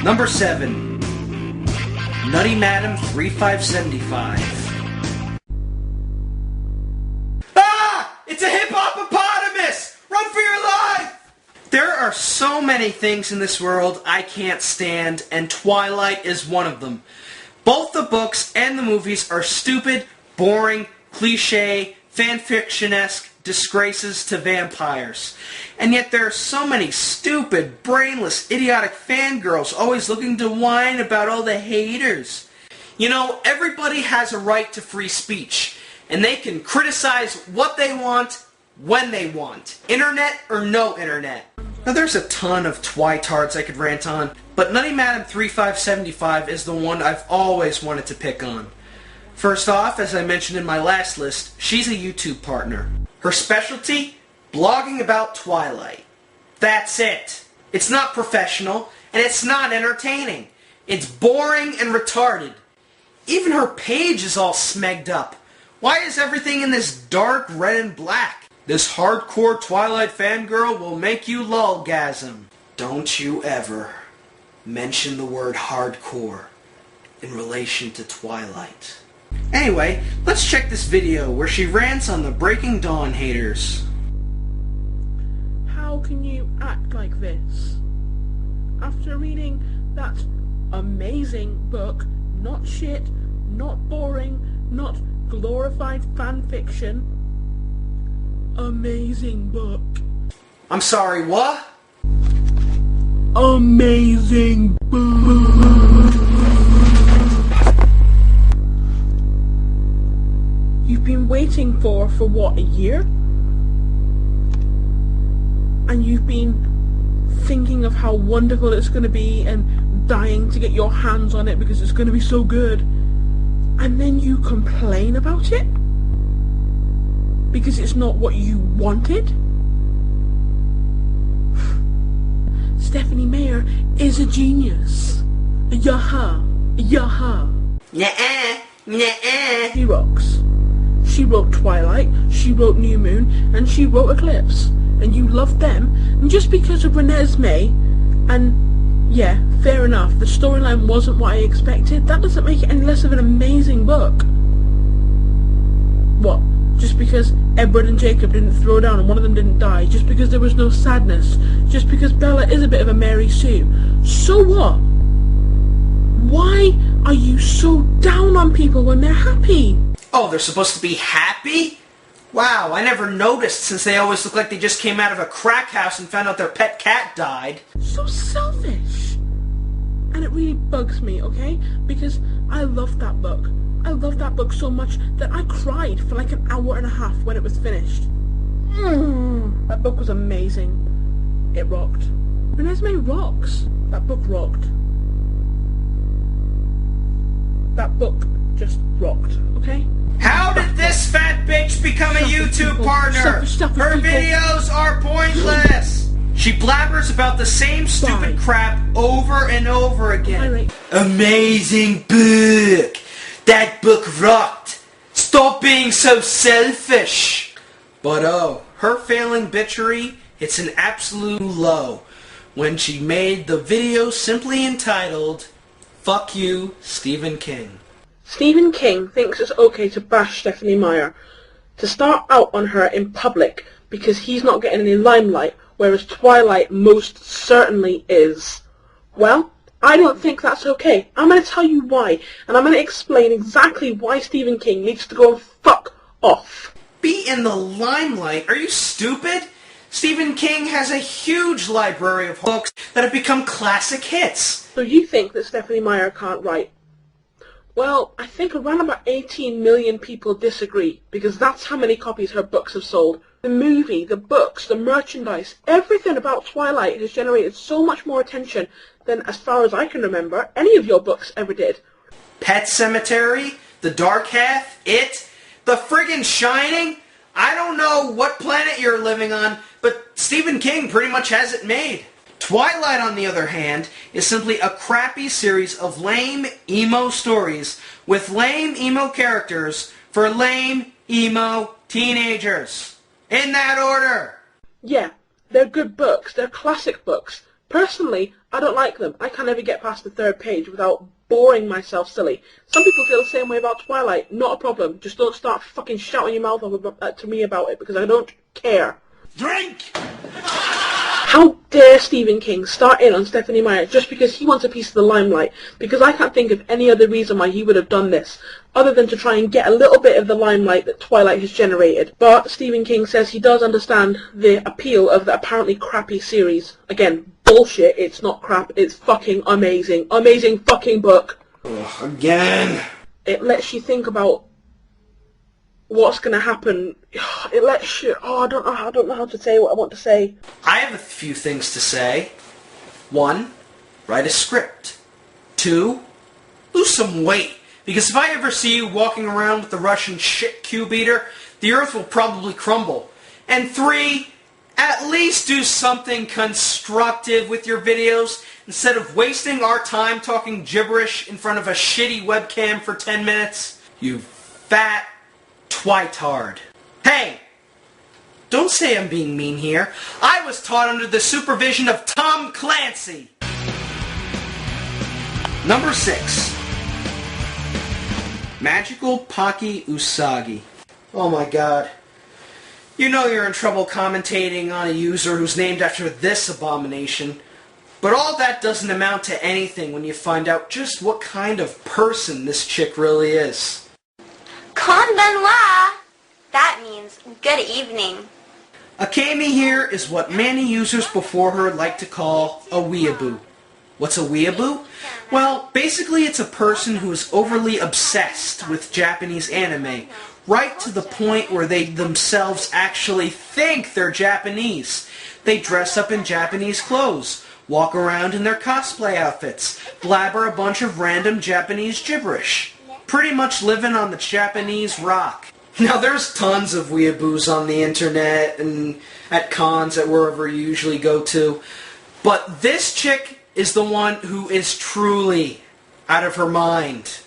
Number 7. Nutty Madam 3575. Ah! It's a hippopotamus! Run for your life! There are so many things in this world I can't stand, and Twilight is one of them. Both the books and the movies are stupid, boring, cliché, fanfiction-esque disgraces to vampires. And yet there are so many stupid, brainless, idiotic fangirls always looking to whine about all the haters. You know, everybody has a right to free speech, and they can criticize what they want, when they want. Internet or no internet. Now there's a ton of twitards I could rant on, but Nutty Madam 3575 is the one I've always wanted to pick on. First off, as I mentioned in my last list, she's a YouTube partner. Her specialty? Blogging about Twilight. That's it. It's not professional, and it's not entertaining. It's boring and retarded. Even her page is all smegged up. Why is everything in this dark red and black? This hardcore Twilight fangirl will make you lolgasm. Don't you ever mention the word hardcore in relation to Twilight. Anyway, let's check this video where she rants on the Breaking Dawn haters. How can you act like this? After reading that amazing book, not shit, not boring, not glorified fan fiction, amazing book. I'm sorry, what? Amazing book. You've been waiting for what, a year? And you've been thinking of how wonderful it's going to be and dying to get your hands on it because it's going to be so good. And then you complain about it? Because it's not what you wanted? Stephanie Meyer is a genius. Yaha. Yaha. Nuh-uh. Nuh-uh. She rocks. She wrote Twilight, she wrote New Moon, and she wrote Eclipse. And you loved them. And just because of Renesmee, and yeah, fair enough, the storyline wasn't what I expected, that doesn't make it any less of an amazing book. What? Just because Edward and Jacob didn't throw down and one of them didn't die, just because there was no sadness, just because Bella is a bit of a Mary Sue. So what? Why are you so down on people when they're happy? Oh, they're supposed to be happy? Wow, I never noticed since they always look like they just came out of a crack house and found out their pet cat died. So selfish. And it really bugs me, okay? Because I loved that book. I loved that book so much that I cried for like an hour and a half when it was finished. That book was amazing. It rocked. Renesmee rocks. That book rocked. That book just rocked, okay? How did this fat bitch become a YouTube partner? Her videos are pointless. She blabbers about the same stupid crap over and over again. Amazing book. That book rocked. Stop being so selfish. But oh, her failing bitchery hits an absolute low when she made the video simply entitled, "Fuck You, Stephen King." Stephen King thinks it's okay to bash Stephanie Meyer, to start out on her in public because he's not getting any limelight, whereas Twilight most certainly is. Well, I don't think that's okay. I'm going to tell you why, and I'm going to explain exactly why Stephen King needs to go and fuck off. Be in the limelight? Are you stupid? Stephen King has a huge library of books that have become classic hits. So you think that Stephanie Meyer can't write? Well, I think around about 18 million people disagree, because that's how many copies her books have sold. The movie, the books, the merchandise, everything about Twilight has generated so much more attention than, as far as I can remember, any of your books ever did. Pet Sematary, The Dark Half, It, The friggin' Shining. I don't know what planet you're living on, but Stephen King pretty much has it made. Twilight, on the other hand, is simply a crappy series of lame, emo stories with lame, emo characters for lame, emo teenagers. In that order. Yeah, they're good books, they're classic books, Personally, I don't like them. I can't ever get past the 3rd page without boring myself silly. Some people feel the same way about Twilight. Not a problem. Just don't start fucking shouting your mouth off to me about it, because I don't care. Drink! How dare Stephen King start in on Stephenie Meyer just because he wants a piece of the limelight? Because I can't think of any other reason why he would have done this, other than to try and get a little bit of the limelight that Twilight has generated. But Stephen King says he does understand the appeal of the apparently crappy series. Again, bullshit, it's not crap, it's fucking amazing. Amazing fucking book. Ugh, again. It lets you think about what's going to happen. It lets you... I don't know how to say what I want to say. I have a few things to say. 1, write a script. 2, lose some weight. Because if I ever see you walking around with the Russian shit cube eater, the earth will probably crumble. And 3, at least do something constructive with your videos instead of wasting our time talking gibberish in front of a shitty webcam for 10 minutes. You fat twitard. Hey! Don't say I'm being mean here. I was taught under the supervision of Tom Clancy. Number 6. Magical Pocky Usagi. Oh my god. You know you're in trouble commentating on a user who's named after this abomination, but all that doesn't amount to anything when you find out just what kind of person this chick really is. Konbanwa! That means good evening. Akemi here is what many users before her like to call a weeaboo. What's a weeaboo? Well, basically it's a person who is overly obsessed with Japanese anime, right to the point where they themselves actually think they're Japanese. They dress up in Japanese clothes, walk around in their cosplay outfits, blabber a bunch of random Japanese gibberish. Pretty much living on the Japanese rock. Now there's tons of weeaboos on the internet and at cons at wherever you usually go to, but this chick is the one who is truly out of her mind.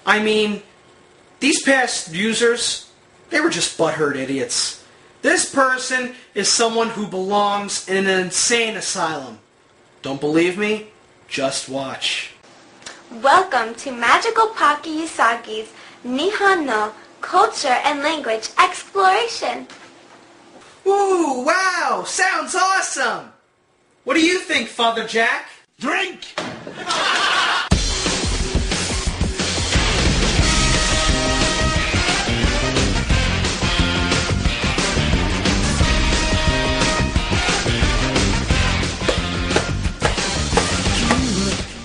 I mean, these past users, they were just butthurt idiots. This person is someone who belongs in an insane asylum. Don't believe me? Just watch. Welcome to Magical Pocky Usagi's Nihon no Culture and Language Exploration. Ooh, wow! Sounds awesome! What do you think, Father Jack? Drink!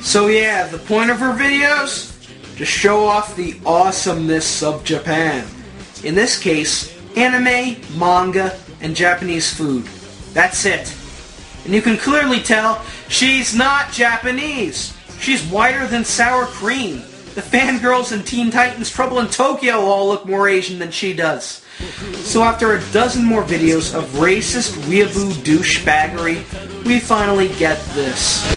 So yeah, the point of her videos? To show off the awesomeness of Japan. In this case, anime, manga, and Japanese food. That's it. And you can clearly tell she's not Japanese. She's whiter than sour cream. The fangirls in Teen Titans Trouble in Tokyo all look more Asian than she does. So after a dozen more videos of racist weeaboo douchebaggery, we finally get this.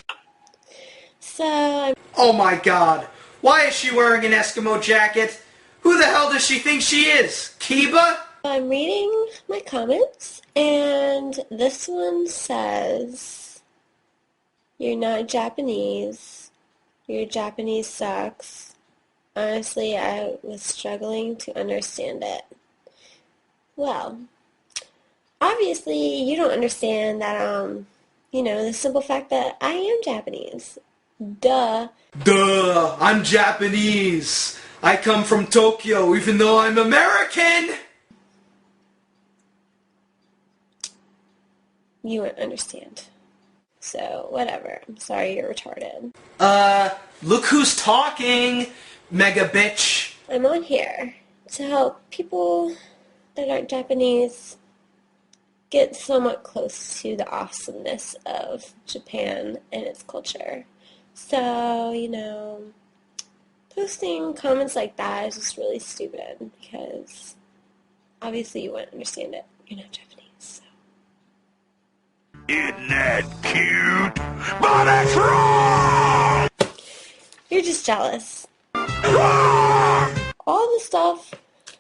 Oh my god, why is she wearing an Eskimo jacket? Who the hell does she think she is? Kiba? I'm reading my comments, and this one says, "You're not Japanese. Your Japanese sucks." Honestly, I was struggling to understand it. Well, obviously you don't understand that, the simple fact that I am Japanese. Duh. Duh, I'm Japanese. I come from Tokyo even though I'm American. You won't understand. So, whatever. I'm sorry you're retarded. Look who's talking, mega bitch. I'm on here to help people that aren't Japanese get somewhat close to the awesomeness of Japan and its culture. So, posting comments like that is just really stupid because obviously you won't understand it. You're not Japanese, so. Isn't that cute? But it's wrong! You're just jealous. Wrong! All the stuff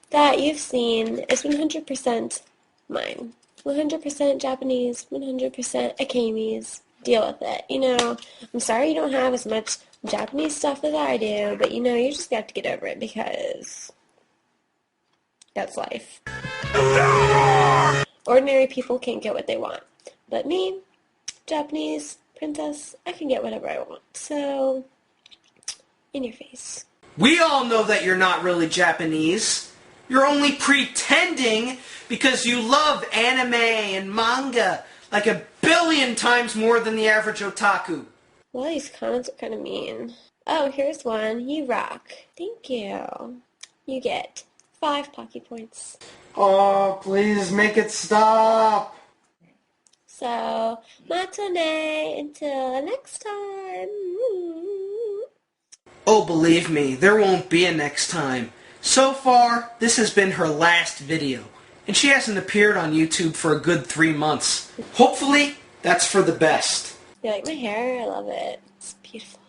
that you've seen is 100% mine. 100% Japanese, 100% Akemi's, deal with it. You know, I'm sorry you don't have as much Japanese stuff as I do, but you know, you just have to get over it because that's life. Ordinary people can't get what they want. But me, Japanese princess, I can get whatever I want. So, in your face. We all know that you're not really Japanese. You're only pretending because you love anime and manga like a billion times more than the average otaku. Well, these comments are kind of mean. Oh, here's one. You rock. Thank you. You get 5 Pocky points. Oh, please make it stop. So, matane until next time. Oh, believe me, there won't be a next time. So far, this has been her last video, and she hasn't appeared on YouTube for a good 3 months. Hopefully, that's for the best. You like my hair? I love it. It's beautiful.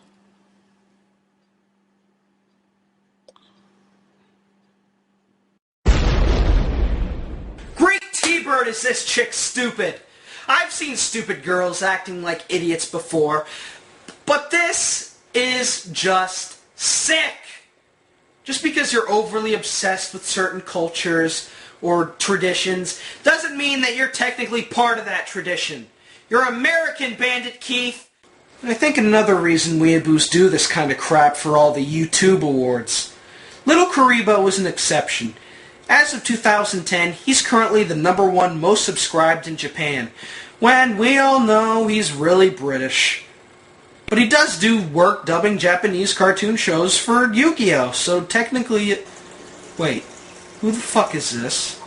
Great T-Bird, is this chick stupid? I've seen stupid girls acting like idiots before, but this is just sick. Just because you're overly obsessed with certain cultures or traditions doesn't mean that you're technically part of that tradition. You're American, Bandit Keith. And I think another reason weeaboos do this kind of crap for all the YouTube awards. Little Karibo is an exception. As of 2010, he's currently the #1 most subscribed in Japan, when we all know he's really British. But he does do work dubbing Japanese cartoon shows for Yu-Gi-Oh! So technically... Wait, who the fuck is this?